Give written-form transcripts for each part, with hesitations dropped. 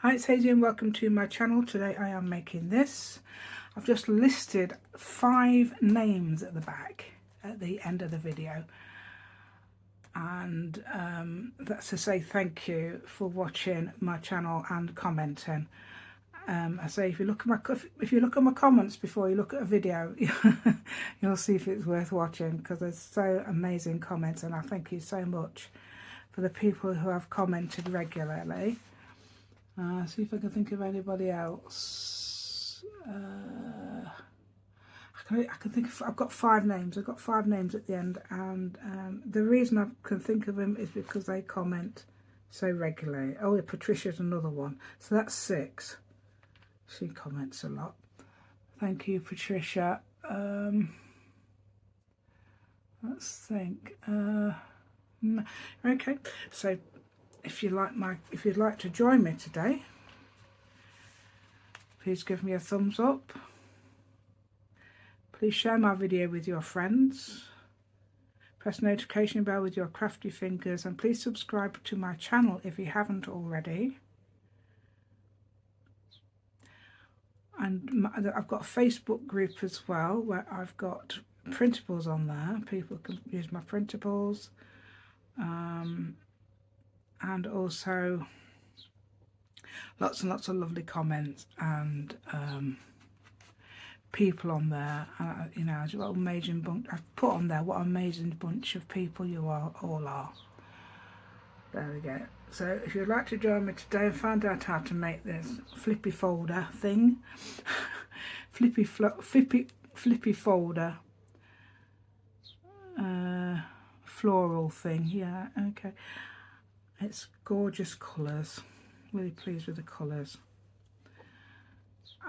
Hi, it's Hazy and welcome to my channel. Today I am making this. I've just listed 5 names at the back at the end of the video, and that's to say thank you for watching my channel and commenting. I say if you look at my comments before you look at a video, you'll see if it's worth watching, because there's so amazing comments, and I thank you so much for the people who have commented regularly. See if I can think of anybody else. I can think of, I've got 5 names. I've got 5 names at the end, and the reason I can think of them is because they comment so regularly. Oh, yeah, Patricia's another one, so that's 6. She comments a lot. Thank you, Patricia. Let's think. Okay, so if you'd like to join me today, please give me a thumbs up. Please share my video with your friends. Press the notification bell with your crafty fingers, and please subscribe to my channel if you haven't already. And I've got a Facebook group as well, where I've got printables on there. People can use my printables. And also lots and lots of lovely comments and people on there. You know, what an amazing bunch I've put on there. What an amazing bunch of people you all are. There we go. So if you'd like to join me today and find out how to make this flippy folder thing, flippy folder floral thing, yeah, okay. It's gorgeous colours, really pleased with the colours,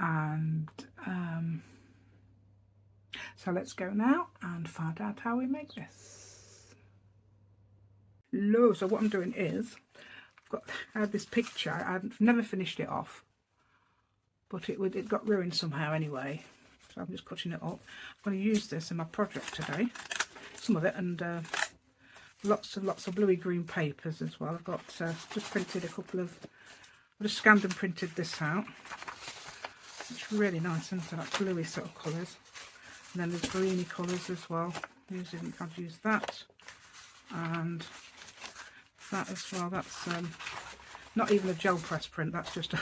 and so let's go now and find out how we make this. So what I'm doing is, I had this picture, I've never finished it off, but it got ruined somehow anyway, so I'm just cutting it up. I'm going to use this in my project today, some of it, and lots of bluey green papers as well. I've got just printed a couple of, I just scanned and printed this out. It's really nice, isn't it? That bluey sort of colours, and then there's greeny colours as well. I've used that and that as well. That's not even a gel press print, that's just a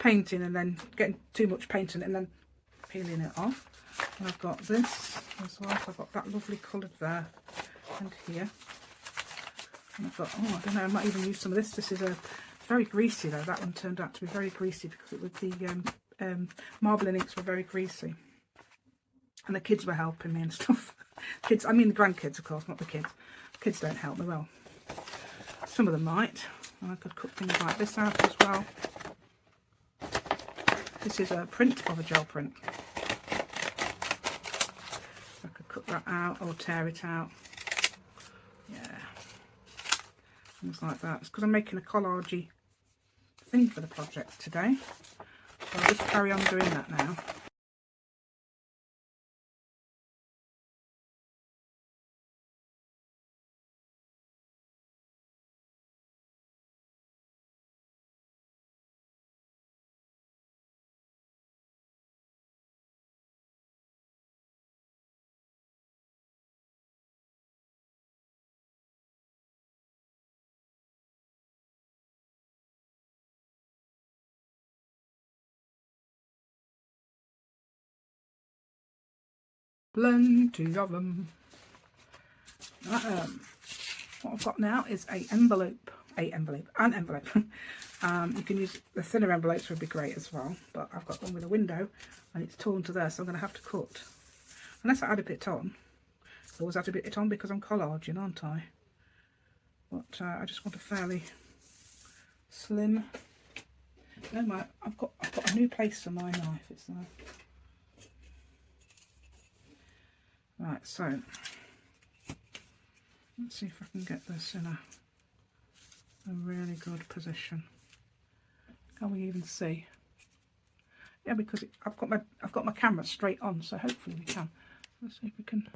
painting and then getting too much paint in it and then peeling it off. And I've got this as well, so I've got that lovely coloured there and here. And I've got, oh, I don't know, I might even use some of this. This is very greasy though. That one turned out to be very greasy because it was the marbling inks were very greasy. And the kids were helping me and stuff. Kids, I mean the grandkids, of course, not the kids. Kids don't help me, well, some of them might. And I could cut things like this out as well. This is a print of a gel print. I could cut that out or tear it out. Yeah, things like that. It's because I'm making a collage-y thing for the project today. So I'll just carry on doing that now. Plenty of them. What I've got now is an envelope. You can use the thinner envelopes, would be great as well, but I've got one with a window and it's torn to there, so I'm going to have to cut. Unless I add a bit on. I always have to bit it on because I'm collaging, aren't I? But I just want a fairly slim. No, I've got a new place for my knife. It's there. Right, so let's see if I can get this in a really good position. Can we even see? Yeah, because I've got my camera straight on, so hopefully we can. Let's see if we can.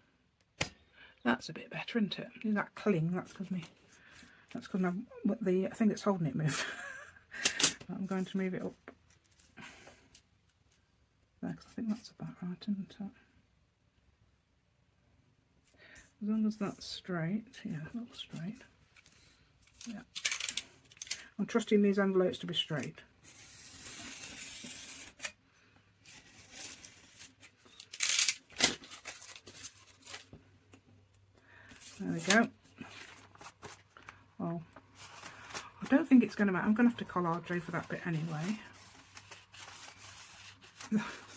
That's a bit better, isn't it? See that cling? That's because the thing that's holding it moved. I'm going to move it up there because I think that's about right, isn't it? As long as that's straight, yeah, that's straight. Yeah. I'm trusting these envelopes to be straight. There we go. Well, I don't think it's going to matter. I'm going to have to collage over that bit anyway.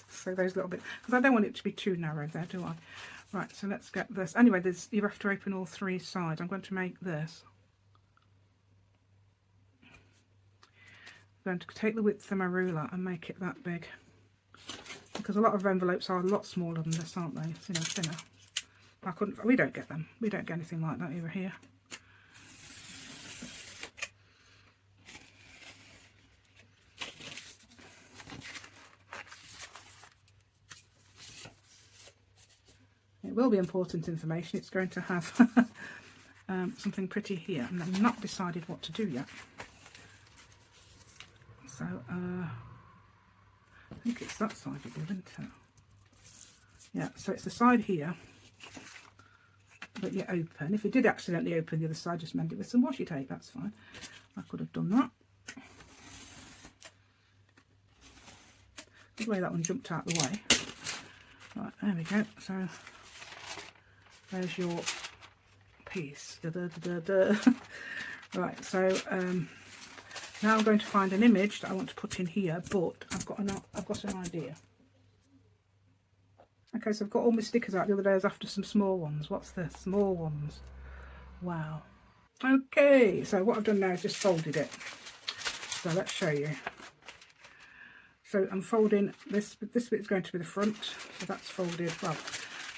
So those little bits, because I don't want it to be too narrow there, do I? Right, so let's get this. Anyway, you have to open all three sides. I'm going to make this. I'm going to take the width of my ruler and make it that big. Because a lot of envelopes are a lot smaller than this, aren't they? It's, you know, thinner. We don't get them. We don't get anything like that over here. It will be important information. It's going to have something pretty here, and I've not decided what to do yet. So I think it's that side you do, isn't it? Yeah, so it's the side here that you open. If you did accidentally open the other side, just mend it with some washi tape, that's fine. I could have done that. Good way that one jumped out of the way. Right, there we go. So there's your piece. Da, da, da, da, da. Right, so now I'm going to find an image that I want to put in here, but I've got an idea. Okay, so I've got all my stickers out. The other day I was after some small ones. What's this? Small ones. Wow. Okay, so what I've done now is just folded it. So let's show you. So I'm folding this bit's going to be the front. So that's folded, well,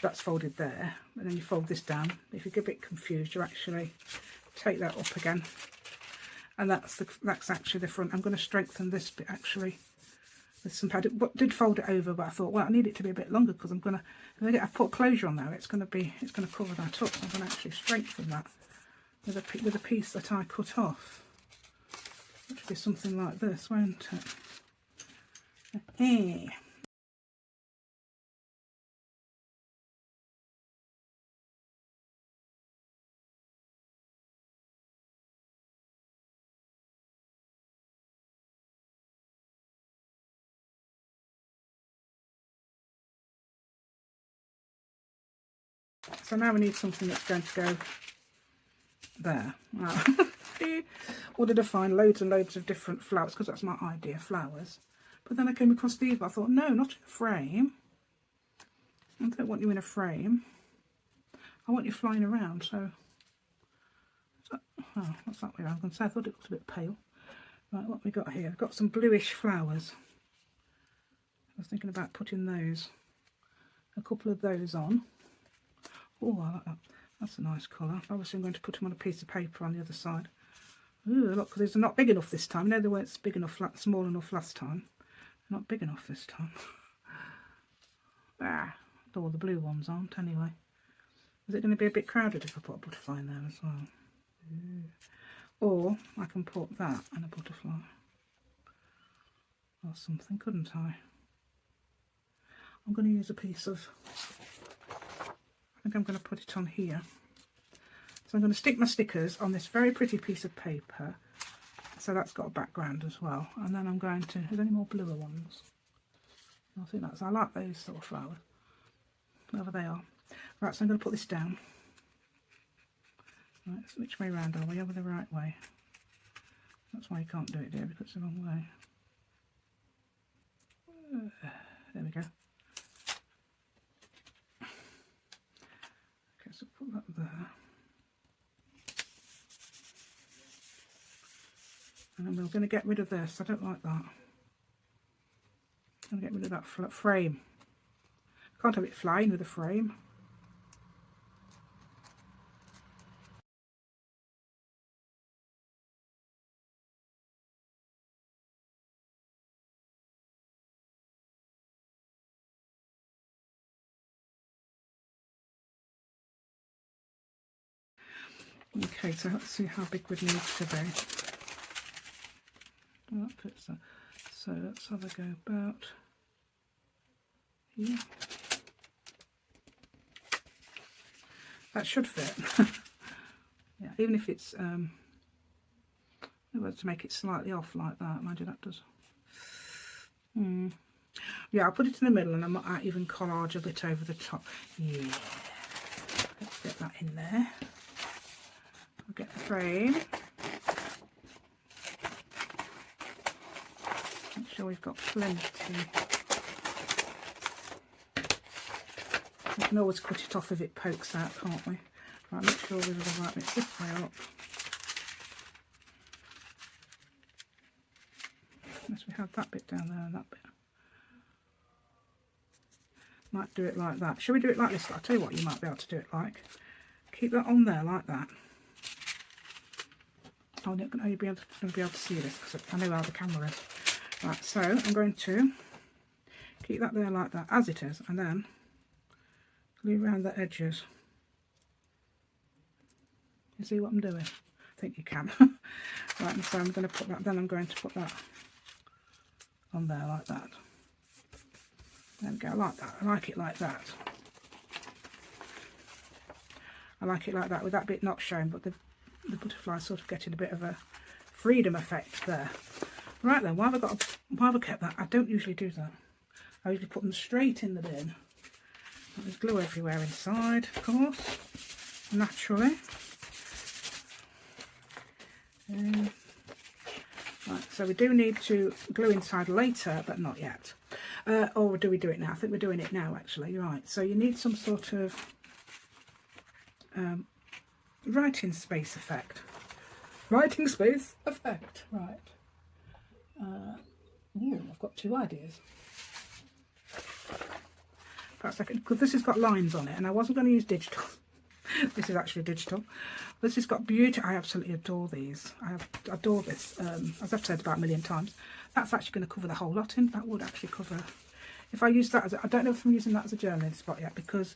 that's folded there. And then you fold this down. If you get a bit confused, you actually take that up again. And that's actually the front. I'm going to strengthen this bit actually with some pad. I did fold it over, but I thought, well, I need it to be a bit longer because I put closure on there. It's going to cover that up. So I'm going to actually strengthen that with a piece that I cut off. Which would be something like this, won't it? Hey. So now we need something that's going to go there. Wow. Ordered to find loads and loads of different flowers because that's my idea, flowers. But then I came across these, but I thought, no, not in a frame. I don't want you in a frame. I want you flying around. So oh, what's that way? I was going to say I thought it looked a bit pale. Right, what we got here? I've got some bluish flowers. I was thinking about putting a couple of those on. Oh, I like that. That's a nice colour. Obviously, I'm going to put them on a piece of paper on the other side. Ooh, look, because they're not big enough this time. No, they weren't big enough, small enough last time. They're not big enough this time. All the blue ones aren't anyway. Is it going to be a bit crowded if I put a butterfly in there as well? Ooh. Or I can put that and a butterfly. Or something, couldn't I? I'm going to use a piece of... I think I'm going to put it on here. So I'm going to stick my stickers on this very pretty piece of paper. So that's got a background as well. And then I'm going to... Is there any more bluer ones? I think I like those sort of flowers. Wherever they are. Right, so I'm going to put this down. Right, so which way round are we? Over the right way. That's why you can't do it, dear, because it's the wrong way. There we go. Okay, so put that there. And then we're going to get rid of this. I don't like that. I'm going to get rid of that frame. Can't have it flying with a frame. Okay, so let's see how big we need to be. Up. fits that. So let's have a go about here. That should fit. Yeah, even if it's to make it slightly off like that. Mind you, that does. Yeah, I'll put it in the middle and I might even collage a bit over the top. Yeah, let's get that in there. I'll get the frame. Make sure we've got plenty. We can always cut it off if it pokes out, can't we? Right, make sure we've got the right bit this way up. Unless we have that bit down there and that bit. Might do it like that. Shall we do it like this? I'll tell you what you might be able to do it like. Keep that on there like that. Oh, you're going to be able to see this because I know how the camera is. Right, so I'm going to keep that there like that as it is, and then glue around the edges. You see what I'm doing? I think you can. Right, and so I'm going to put that. Then I'm going to put that on there like that. There we go, like that. I like it like that. I like it like that with that bit not shown, but the butterfly's sort of getting a bit of a freedom effect there. Right then, why have I kept that? I don't usually do that. I usually put them straight in the bin. There's glue everywhere inside, of course, naturally. Right, so we do need to glue inside later, but not yet. Or do we do it now? I think we're doing it now, actually. Right, so you need some sort of writing space effect. Writing space effect, right. I've got two ideas. Perhaps I could, because this has got lines on it, and I wasn't going to use digital. This is actually digital. This has got beauty. I absolutely adore these. I adore this. As I've said about a million times, that's actually going to cover the whole lot in. That would actually cover. If I use that as I don't know if I'm using that as a journaling spot yet, because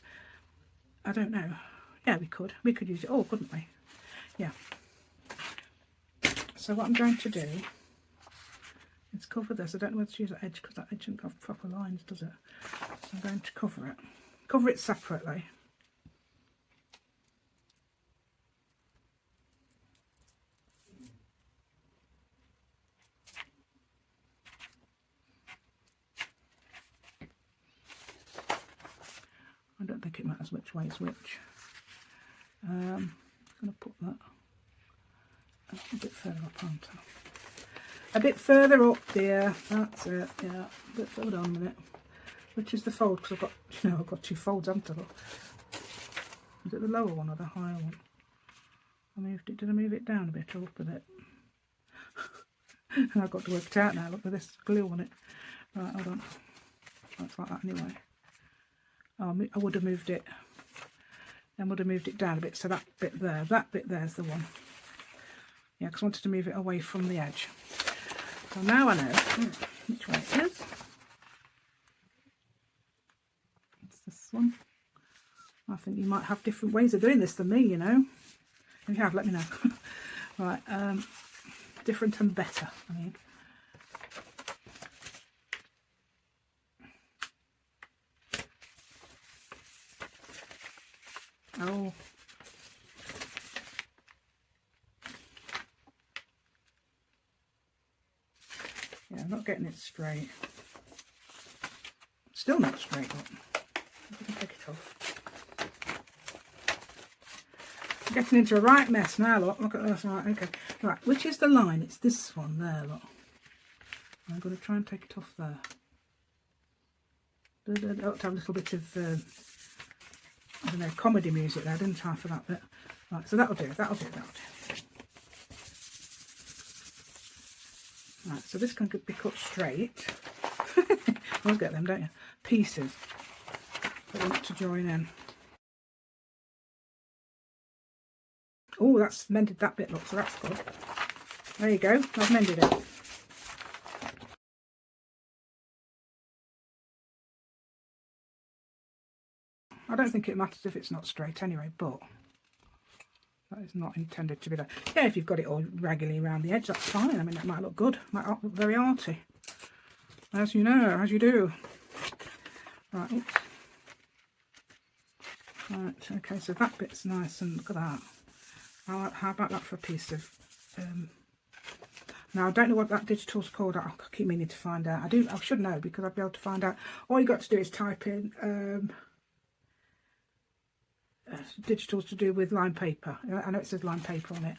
I don't know. Yeah, we could use it all, couldn't we? Yeah. So what I'm going to do is cover this. I don't know whether to use that edge because that edge doesn't have proper lines, does it? So I'm going to cover it separately. I don't think it matters which way is which. I'm going to put that a bit further up onto. A bit further up there. That's it. Yeah, a bit further on a minute. Which is the fold? Because I've got two folds, haven't I? Look. Is it the lower one or the higher one? I moved it. Did I move it down a bit or up a bit? And I've got to work it out now. Look at this glue on it. Right, hold on. That's like that anyway. Oh, I would have moved it. Then would have moved it down a bit. So that bit there's the one. Yeah, because I wanted to move it away from the edge. So now I know which way it is. It's this one. I think you might have different ways of doing this than me, you know. If you have, let me know. Right, different and better, I mean. Oh. Yeah, I'm not getting it straight. Still not straight, but I can take it off. I'm getting into a right mess now, look at this. Right, okay. Right, which is the line? It's this one there, look. I'm going to try and take it off there. I ought to have a little bit of, I don't know, comedy music there, didn't I, for that bit? Right, so that'll do. Right, so this can be cut straight. Always get them, don't you? Pieces that want to join in. Oh, that's mended that bit, look, so that's good. There you go, I've mended it. I don't think it matters if it's not straight anyway, but That is not intended to be there. Yeah, if you've got it all raggedy around the edge, that's fine. I mean, it might look good. Might look very arty. As you know, as you do. Right, oops. Right, okay, so that bit's nice, and look at that. How about that for a piece of... now, I don't know what that digital's called. I keep meaning to find out. I should know, because I'd be able to find out. All you got to do is type in digitals to do with lined paper. I know it says lined paper on it.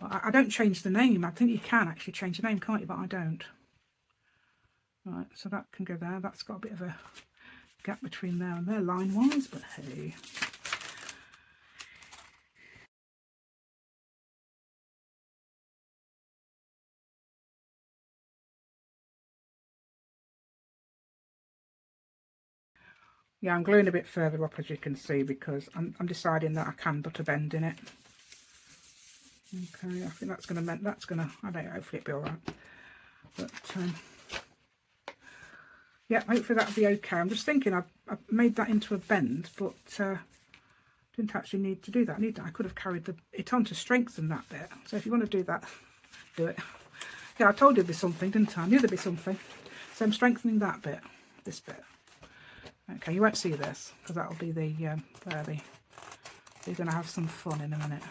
I don't change the name. I think you can actually change the name, can't you? But I don't. Right, so that can go there. That's got a bit of a gap between there and there line-wise, but hey. Yeah, I'm gluing a bit further up, as you can see, because I'm deciding that I can put a bend in it. Okay, I think that's going to, I don't know, hopefully it'll be alright. But, yeah, hopefully that'll be okay. I'm just thinking I've made that into a bend, but didn't actually need to do that. I could have carried it on to strengthen that bit. So if you want to do that, do it. Yeah, I told you there'd be something, didn't I? I knew there'd be something. So I'm strengthening that bit, this bit. Okay, you won't see this, because that'll be the, where you're going to have some fun in a minute.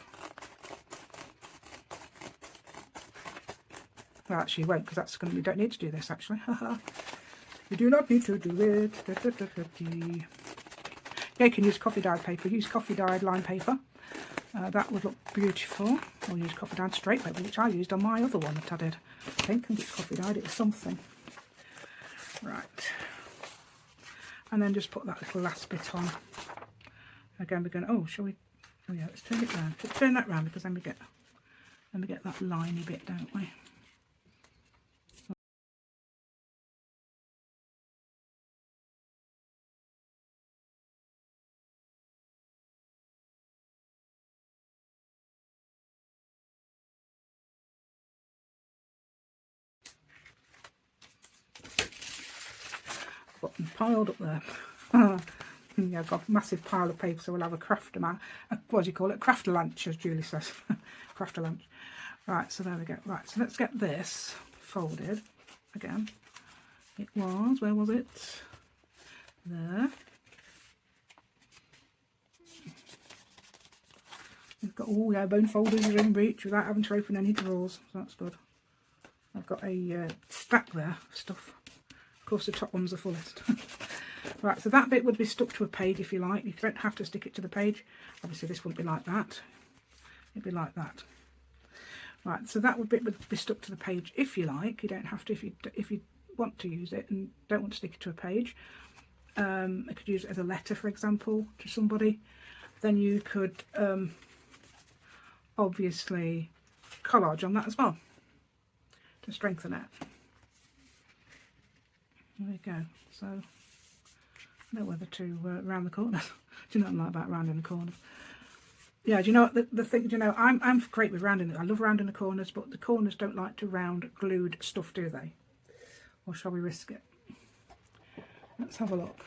Well, actually you won't, because that's going to, you don't need to do this, actually. You do not need to do it. Yeah, you can use coffee dyed paper. Use coffee dyed line paper. That would look beautiful. Or use coffee dyed straight paper, which I used on my other one that I did. I think it's coffee dyed, it was something. Right. And then just put that little last bit on. Again, we're going, oh, shall we, oh yeah, let's turn it round. Let's turn that round, because then we get that liney bit, don't we? Got them piled up there. Yeah, I've got a massive pile of paper, so we'll have a crafter man. What do you call it? Crafter lunch, as Julie says. Crafter lunch. Right, so there we go. Right, so let's get this folded again. It was, where was it? There. We've got all our bone folders are in reach without having to open any drawers, so that's good. I've got a stack there of stuff. Of course, the top one's the fullest. Right, so that bit would be stuck to a page if you like. You don't have to stick it to the page. Obviously, this wouldn't be like that. It'd be like that. Right, so that bit would be stuck to the page if you like. You don't have to if you want to use it and don't want to stick it to a page. I could use it as a letter, for example, to somebody. Then you could obviously collage on that as well to strengthen it. There we go. So I know whether to round the corners. Do you know what I'm like about rounding the corners? Yeah, do you know what the thing? Do you know, I'm great with rounding. I love rounding the corners, but the corners don't like to round glued stuff, do they? Or shall we risk it? Let's have a look.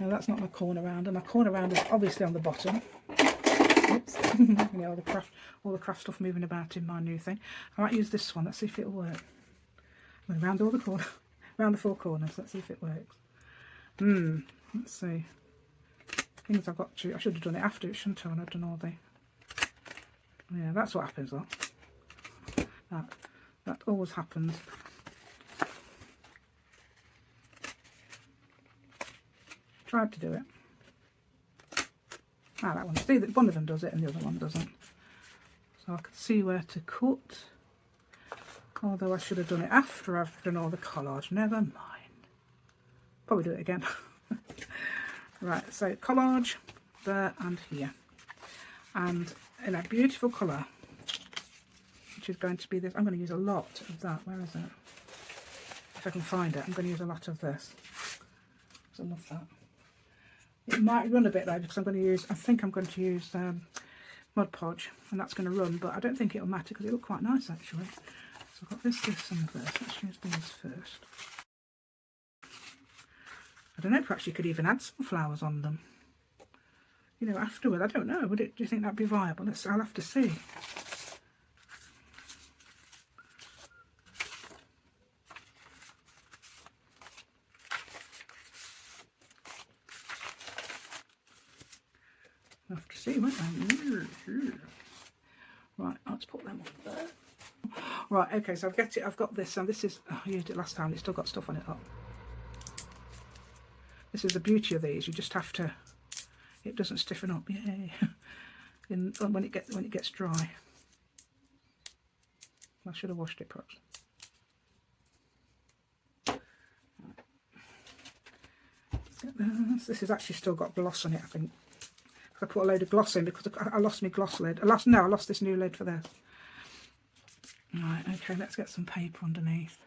No, that's not my corner rounder. My corner rounder's obviously on the bottom. Oops. You know, all the craft stuff moving about in my new thing. I might use this one. Let's see if it'll work. I'm going to round all the corners, round the four corners. Let's see if it works. Let's see. Things I've got to. I should have done it after it, shouldn't I? When I've done all the. Yeah, that's what happens though. That always happens. Tried to do it. Ah, that one. See that one of them does it and the other one doesn't. So I can see where to cut. Although I should have done it after I've done all the collage. Never mind. Probably do it again. Right, so collage there and here. And in a beautiful colour, which is going to be this. I'm going to use a lot of that. Where is it? If I can find it, I'm going to use a lot of this. I love that. It might run a bit though, because I think I'm going to use Mod Podge, and that's going to run, but I don't think it'll matter because it looks quite nice actually. So I've got this, and this. Let's use these first. I don't know, perhaps you could even add some flowers on them. you know, afterward. I don't know. Would it? Do you think that'd be viable? I'll have to see. I'll have to see, won't I? Right, let's put them on there. Right, okay, so I've got this, and this is, I used it last time, it's still got stuff on it. Up. This is the beauty of these, you just have to, it doesn't stiffen up, yay, when it gets dry. I should have washed it perhaps. This has actually still got gloss on it, I think. I put a load of gloss in because I lost my gloss lid. I lost this new lid for this. Right, okay, let's get some paper underneath.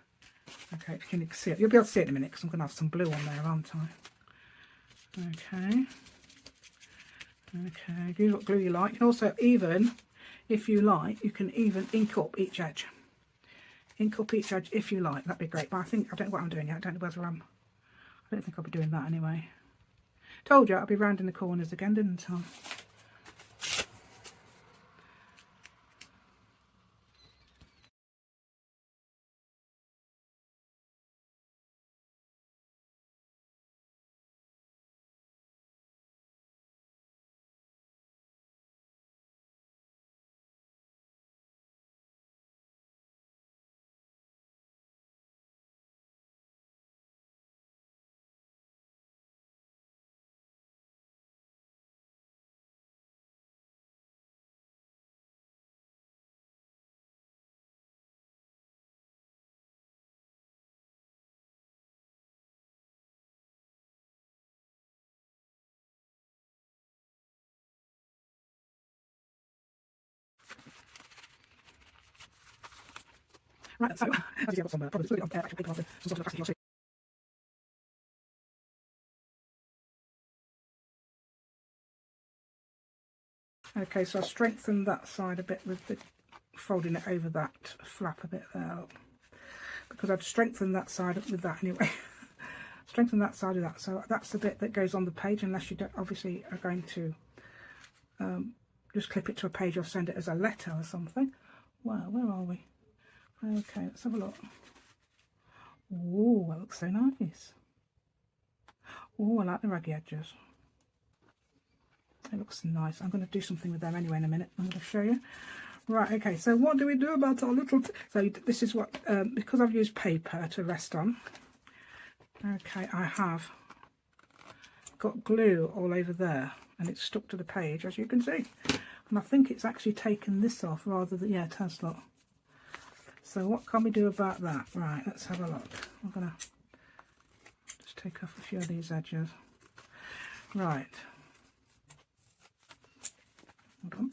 Okay, if you can see it. You'll be able to see it in a minute because I'm going to have some blue on there, aren't I? Okay. Okay, use what glue you like. You can also, even if you like, you can even ink up each edge. Ink up each edge if you like. That'd be great. But I don't know what I'm doing yet. I don't know whether I don't think I'll be doing that anyway. Told you I'll be rounding the corners again, didn't I? Right, so as you see, I've got some probably actual paper, some stuff in the plastic, you'll see. Okay, so I'll strengthen that side a bit with the folding it over that flap a bit there, because I've strengthened that side with that anyway. Strengthen that side of that, so that's the bit that goes on the page, unless you don't, obviously are going to just clip it to a page or send it as a letter or something. Wow, where are we? Okay, let's have a look. Oh, that looks so nice. Oh, I like the raggy edges. It looks nice. I'm going to do something with them anyway in a minute. I'm going to show you. Right, okay, so what do we do about our little... So this is what, because I've used paper to rest on. Okay, I have got glue all over there, and it's stuck to the page, as you can see. And I think it's actually taken this off rather than... Yeah, it has, look. So what can we do about that? Right, let's have a look. I'm going to just take off a few of these edges. Right. Hold on.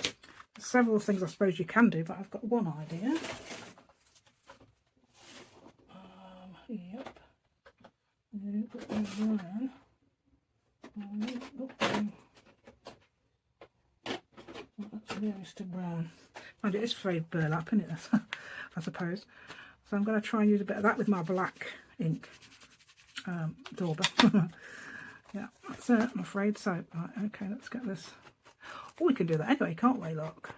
There's several things I suppose you can do, but I've got one idea. Yep. Put those around. That's realistic brown. And it is very burlap, isn't it? I suppose. So I'm going to try and use a bit of that with my black ink dauber. Yeah, that's it, I'm afraid. So, right, okay, let's get this. Oh, we can do that anyway, can't we? Look.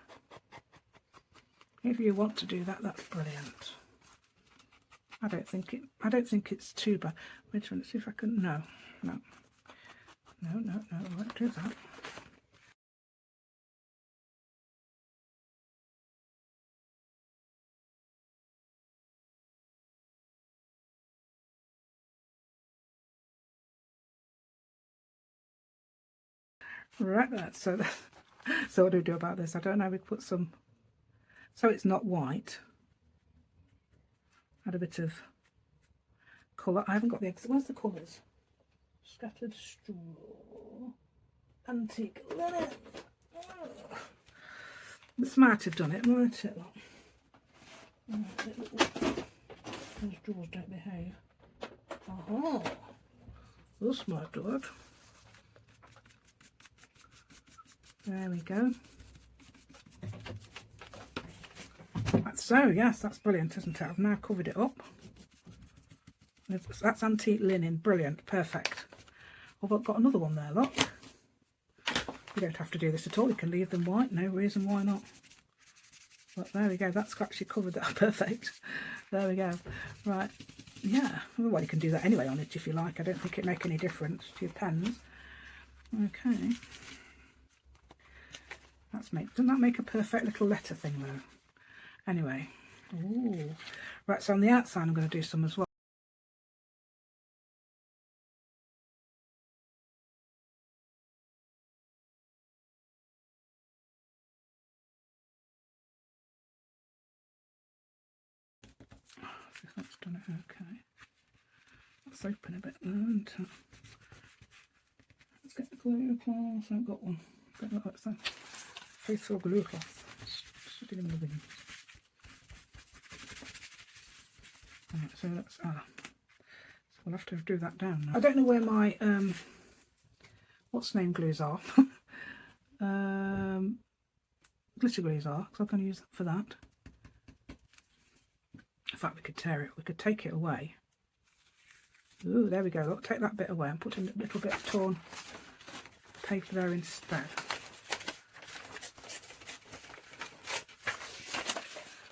If you want to do that, that's brilliant. I don't think it's too bad. Wait a minute, see if I can. No, I won't do that. Right, so what do we do about this? I don't know. We put some, so it's not white. Add a bit of colour. I haven't got the. Where's the colours? Scattered straw, antique linen. Oh. The smart have done it, won't it? Those drawers don't behave. Aha! The smart do it. There we go. So yes, that's brilliant, isn't it? I've now covered it up. That's antique linen, brilliant, perfect. Oh, I've got another one there, look. You don't have to do this at all, you can leave them white, no reason why not. But there we go, that's actually covered that, perfect. There we go. Right, yeah, well you can do that anyway on it if you like, I don't think it'd make any difference to your pens. Okay. Doesn't that make a perfect little letter thing though? Anyway, ooh. Right, so on the outside I'm going to do some as well. That's done it okay. Let's open a bit and let's get the glue cloth. I haven't got one. What's that? Faithful glue cloth. Sitting in the bin. Right, so that's so we'll have to do that down now. I don't know where my what's name glues are. Glitter glues are, because I'm going to use them for that. In fact, we could tear it. We could take it away. Ooh, there we go. Look, take that bit away and put in a little bit of torn paper there instead.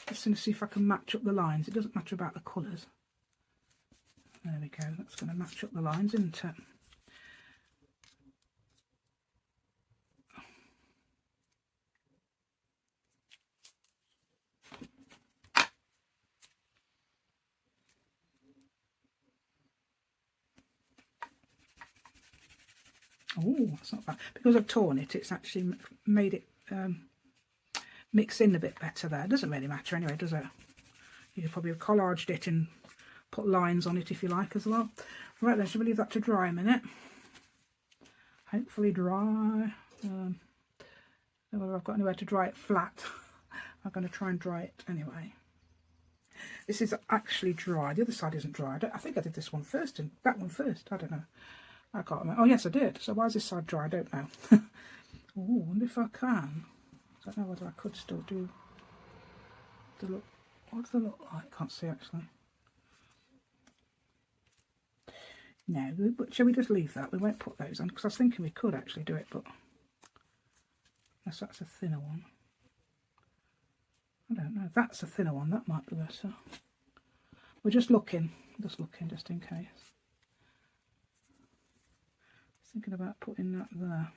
Just going to see if I can match up the lines. It doesn't matter about the colours. There we go. That's going to match up the lines, isn't it? Oh, that's not bad. Because I've torn it, it's actually made it mix in a bit better there. It doesn't really matter anyway, does it? You could probably have collaged it and put lines on it if you like as well. Right then, should we leave that to dry a minute? Hopefully dry. I don't know whether I've got anywhere to dry it flat. I'm going to try and dry it anyway. This is actually dry. The other side isn't dry. I think I did this one first and that one first. I don't know. I can't remember. Oh yes, I did. So why is this side dry? I don't know. Oh, I wonder if I can. I don't know whether I could still do the look. What does it look like? Can't see actually. No, but shall we just leave that? We won't put those on because I was thinking we could actually do it, but unless that's a thinner one. I don't know. If that's a thinner one, that might be better. We're just looking just in case. Thinking about putting that there,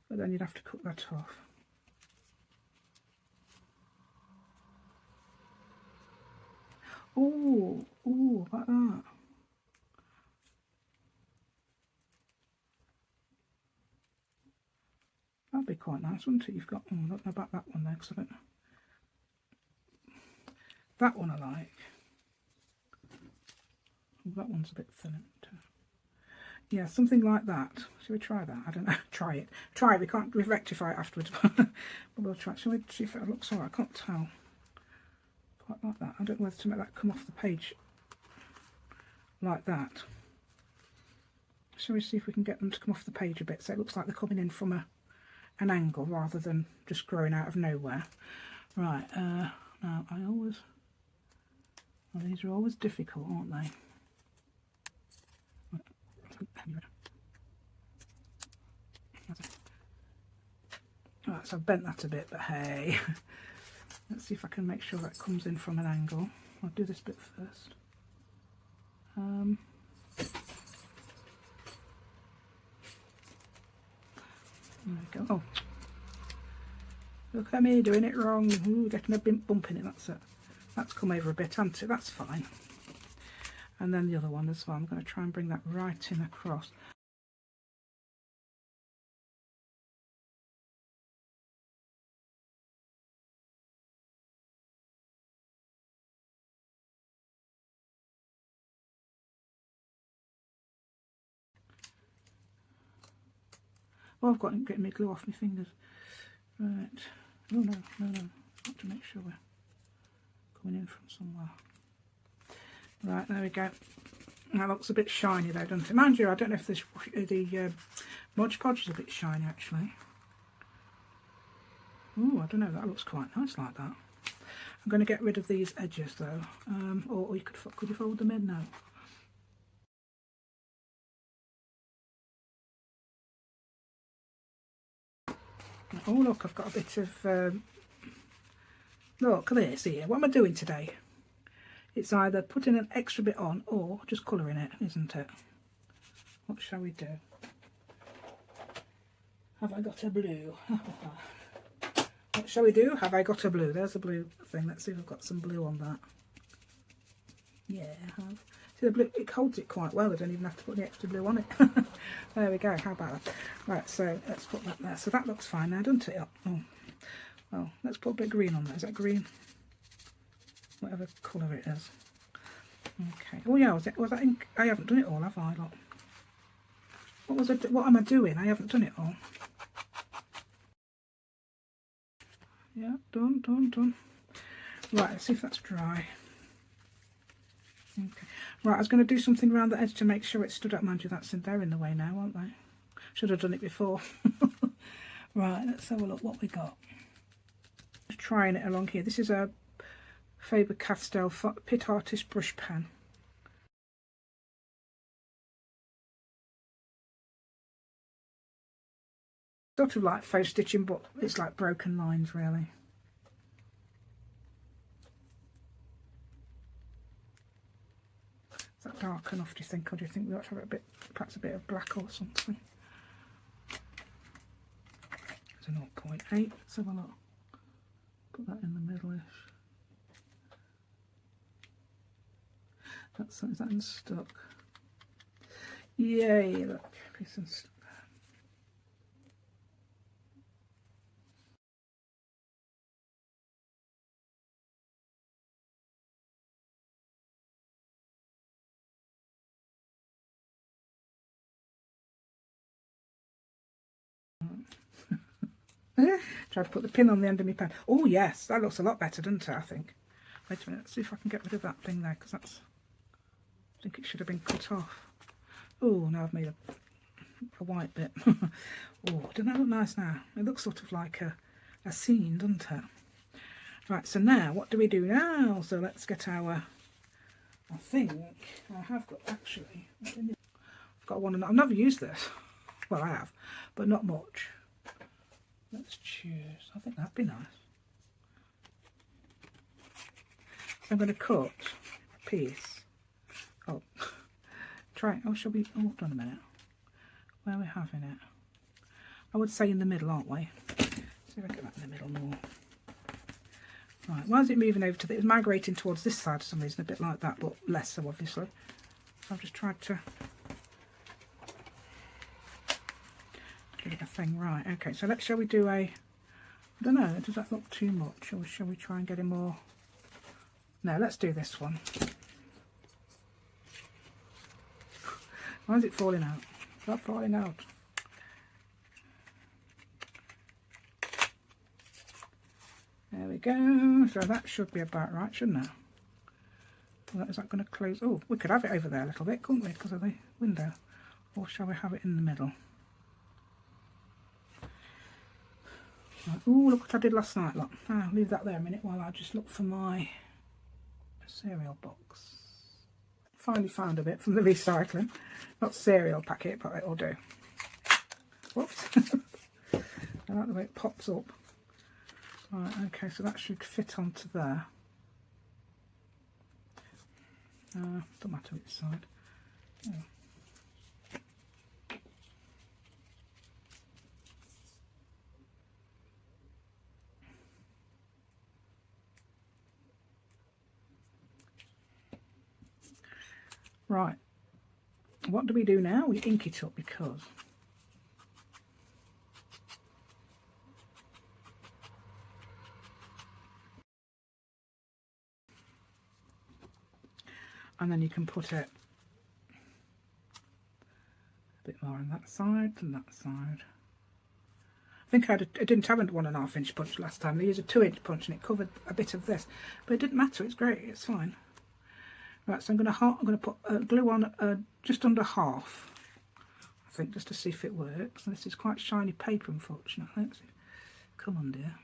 but then you'd have to cut that off. Oh, oh, like that. That'd be quite nice, wouldn't it? You've got, oh, I don't know about that one there, because I don't know. That one I like. Oh, that one's a bit thin. Yeah, something like that. Shall we try that? I don't know. Try it. Try it. We can't rectify it afterwards. But we'll try it. Shall we see if it looks alright? I can't tell. Quite like that. I don't know whether to make that come off the page like that. Shall we see if we can get them to come off the page a bit so it looks like they're coming in from an angle rather than just growing out of nowhere. Right. Now I always... Well, these are always difficult, aren't they? Right, so I've bent that a bit, but hey, let's see if I can make sure that comes in from an angle. I'll do this bit first. There we go. Oh, look at me doing it wrong. Ooh, getting a bump in it. That's it. That's come over a bit, hasn't it? That's fine. And then the other one as well. I'm going to try and bring that right in across. Oh, I've got getting my glue off my fingers. Right. Oh no, no, no. Got to make sure we're coming in from somewhere. Right, there we go. That looks a bit shiny though, doesn't it? Mind you, I don't know if this, the Mod Podge is a bit shiny actually. Oh, I don't know. That looks quite nice like that. I'm going to get rid of these edges though. Or you could you fold them in now? Oh look, I've got a bit of, look at this here. What am I doing today? It's either putting an extra bit on or just colouring it, isn't it? What shall we do? Have I got a blue? What shall we do? Have I got a blue? There's a blue thing. Let's see if I've got some blue on that. Yeah, I have. See the blue, it holds it quite well. I don't even have to put the extra blue on it. There we go. How about that? Right, so let's put that there. So that looks fine now, doesn't it? Oh, well, let's put a bit of green on there. Is that green? Whatever colour it is. Okay. Oh yeah, was that ink? I haven't done it all, have I? Look. What am I doing? I haven't done it all. Yeah, done. Right, let's see if that's dry. Okay. Right, I was going to do something around the edge to make sure it stood up. Mind you, they're in the way now, aren't they? Should have done it before. Right, let's have a look what we got. Just trying it along here. This is a Faber-Castell Pit Artist brush pen. Sort of like faux stitching, but it's like broken lines really. Is that dark enough, do you think, or do you think we ought to have perhaps a bit of black or something? It's a 0.8. Let's have a look. Put that in the middle-ish. Is that unstuck? Yay! Look, piece unstuck. Try to put the pin on the end of my pen. Oh yes, that looks a lot better, doesn't it? I think. Wait a minute, let's see if I can get rid of that thing there, because I think it should have been cut off. Oh, now I've made a white bit. Oh, doesn't that look nice now? It looks sort of like a scene, doesn't it? Right, so now what do we do now? So let's get our. I think I have got actually. I've got one. I've never used this. Well, I have, but not much. Let's choose. I think that'd be nice. So I'm going to cut a piece. Oh, try. Oh, shall we? Oh, hold on a minute. Where are we having it? I would say in the middle, aren't we? See if I get that in the middle more. Right. Why is it moving over to the? It's migrating towards this side for some reason, a bit like that, but less so, obviously. So I've just tried to get a thing right. Okay, so shall we do I don't know, does that look too much, or shall we try and get a more? No, let's do this one. Why is it falling out? Is that falling out? There we go. So that should be about right, shouldn't it? Well, is that going to close? Oh, we could have it over there a little bit, couldn't we, because of the window? Or shall we have it in the middle? Right. Oh, look what I did last night. Look, I'll leave that there a minute while I just look for my cereal box. Finally found a bit from the recycling. Not cereal packet, but it'll do. Whoops. I like the way it pops up. Right, okay, so that should fit onto there. Don't matter which side. Oh. Right, what do we do now? We ink it up because and then you can put it a bit more on that side than that side. I think I didn't have a 1.5 inch punch last time. I used a 2-inch punch and it covered a bit of this, but it didn't matter. It's great. It's fine. Right, so I'm going to put glue on just under half, I think, just to see if it works. And this is quite shiny paper, unfortunately. Let's see. Come on, dear.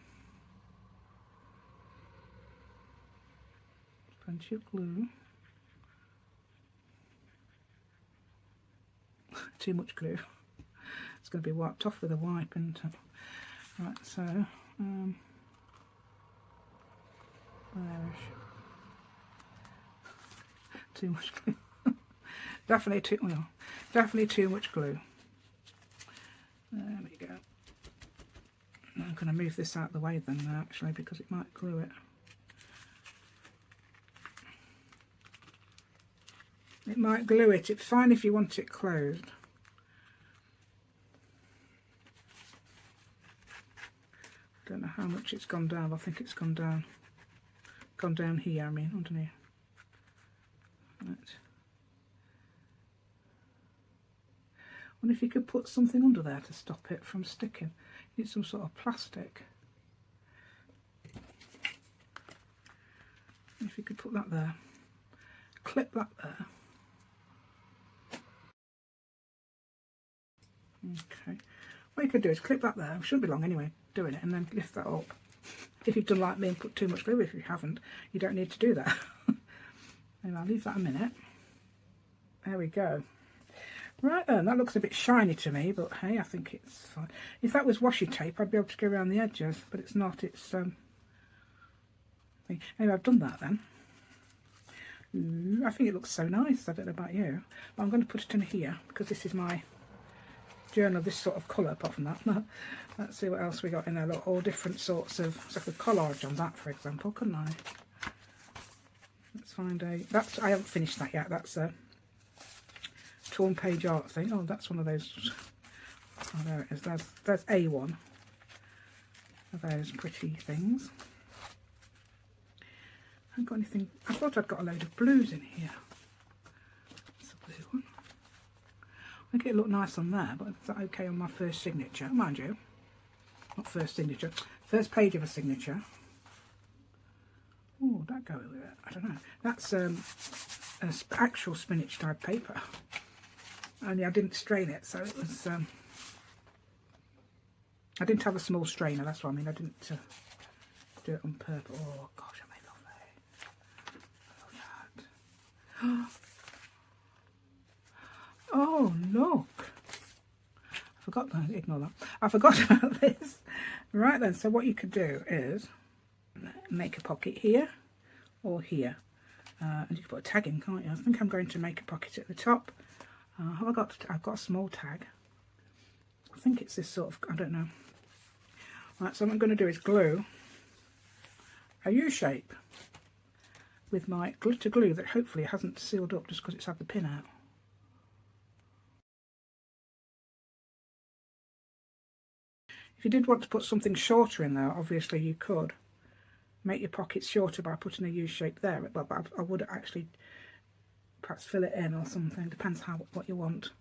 Plenty of glue. Too much glue. It's going to be wiped off with a wipe, isn't it? Right, so there's too much glue. Definitely too much glue. There we go. I'm going to move this out of the way then actually, because it might glue it. It might glue it. It's fine if you want it closed. Don't know how much it's gone down. I think it's gone down here, I mean, underneath. Right. I wonder if you could put something under there to stop it from sticking. You need some sort of plastic. If you could put that there. Clip that there. Okay. What you could do is clip that there. It shouldn't be long anyway, doing it, and then lift that up. If you've done like me and put too much glue, if you haven't, you don't need to do that. And I'll leave that a minute. There we go. Right then, that looks a bit shiny to me, but hey, I think it's fine. If that was washi tape, I'd be able to go around the edges, but it's not. It's anyway, I've done that then. I think it looks so nice. I don't know about you, but I'm going to put it in here because this is my journal, this sort of colour. Apart from that, let's see what else we got in there. Look, all different sorts of, so I could collage on that, for example, couldn't I? Let's find that's, I haven't finished that yet. That's a torn page art thing. Oh, that's one of those. Oh, there it is. There's A1 of those pretty things. I haven't got anything. I thought I'd got a load of blues in here. That's a blue one. I think it'll look nice on there, but is that okay on my first signature? Mind you, not first signature, first page of a signature. Oh, would that go with it? I don't know. That's actual spinach type paper. Only I didn't strain it, so it was. I didn't have a small strainer. That's what I mean. I didn't do it on purpose. Oh gosh, I made lovely. I love that. Oh look! I forgot that. Ignore that. I forgot about this. Right then. So what you could do is make a pocket here or here, and you can put a tag in, can't you? I think I'm going to make a pocket at the top. Have I got? I've got a small tag. I think it's this sort of. I don't know. Right. So what I'm going to do is glue a U shape with my glitter glue that hopefully hasn't sealed up just because it's had the pin out. If you did want to put something shorter in there, obviously you could make your pockets shorter by putting a U shape there. But I would actually perhaps fill it in or something. Depends what you want.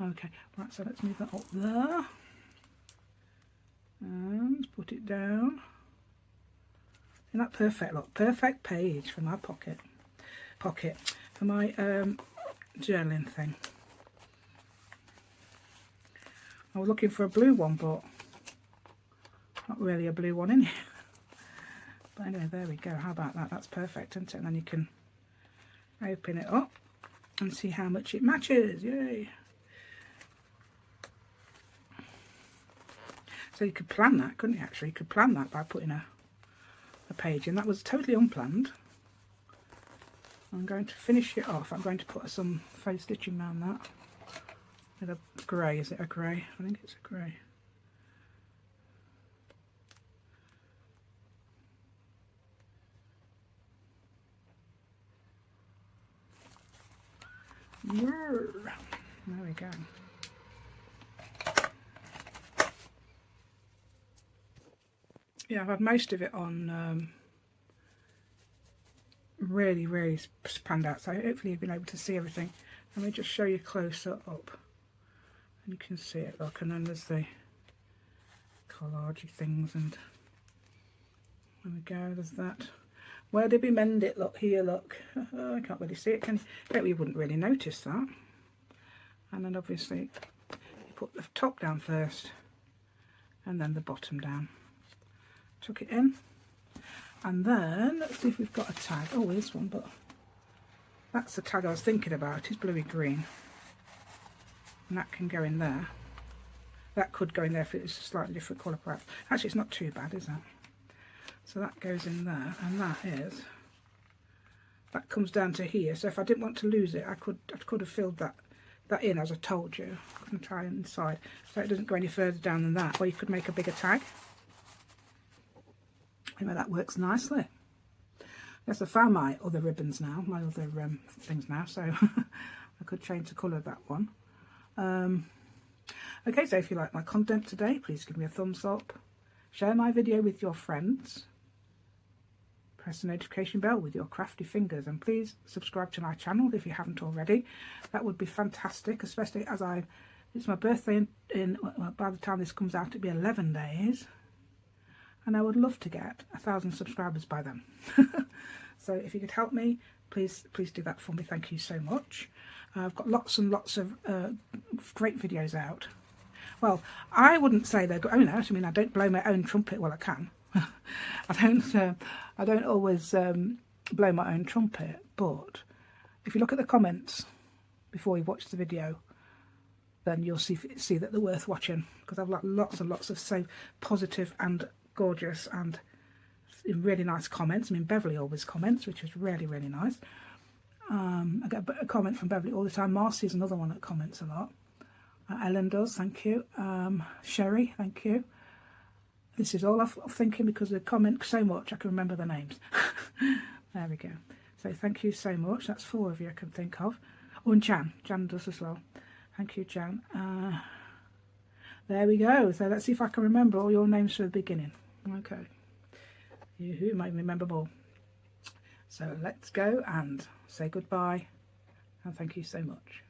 Okay, right. So let's move that up there and put it down. Isn't that perfect? Look, perfect page for my pocket for my journaling thing. I was looking for a blue one, but not really a blue one in here. But anyway, there we go. How about that? That's perfect, isn't it? And then you can open it up and see how much it matches. Yay! So you could plan that, couldn't you? Actually, you could plan that by putting a page in. That was totally unplanned. I'm going to finish it off. I'm going to put some faux stitching around that with a grey. Is it a grey? I think it's a grey. There we go. Yeah, I've had most of it on really spanned out, so hopefully you've been able to see everything. Let me just show you closer up and you can see it. Look, and then there's the collagey things, and there we go, there's that. Where did we mend it? Look here, look. I can't really see it, can you? Bet you wouldn't really notice that. And then obviously you put the top down first and then the bottom down. Tuck it in, and then let's see if we've got a tag. Oh, here's one, but that's the tag I was thinking about. It's bluey green, and that can go in there. That could go in there if it was a slightly different colour perhaps. Actually, it's not too bad, is it? So that goes in there, and that comes down to here. So if I didn't want to lose it, I could have filled that in, as I told you. I'm going to try inside so it doesn't go any further down than that, or you could make a bigger tag. Anyway, that works nicely. Yes, I found my other ribbons now, my other things now, so I could change the colour of that one. Okay, so if you like my content today, please give me a thumbs up, share my video with your friends, press the notification bell with your crafty fingers, and please subscribe to my channel if you haven't already. That would be fantastic, especially as it's my birthday well, by the time this comes out it'll be 11 days, and I would love to get 1,000 subscribers by then. So if you could help me, please do that for me. Thank you so much. I've got lots and lots of great videos out. Well, I wouldn't say they're good. I mean, I don't blow my own trumpet. Well, I can. I don't always blow my own trumpet, but if you look at the comments before you watch the video, then you'll see that they're worth watching, because I've got lots and lots of so positive and gorgeous and really nice comments. I mean, Beverly always comments, which is really, really nice. I get a comment from Beverly all the time. Marcy's another one that comments a lot. Ellen does, thank you. Sherry, thank you. This is all I'm thinking because they comment so much I can remember the names. There we go. So thank you so much. That's 4 of you I can think of. Oh, and Jan does as well. Thank you, Jan. There we go. So let's see if I can remember all your names from the beginning. Okay. You might remember more. So let's go and say goodbye, and thank you so much.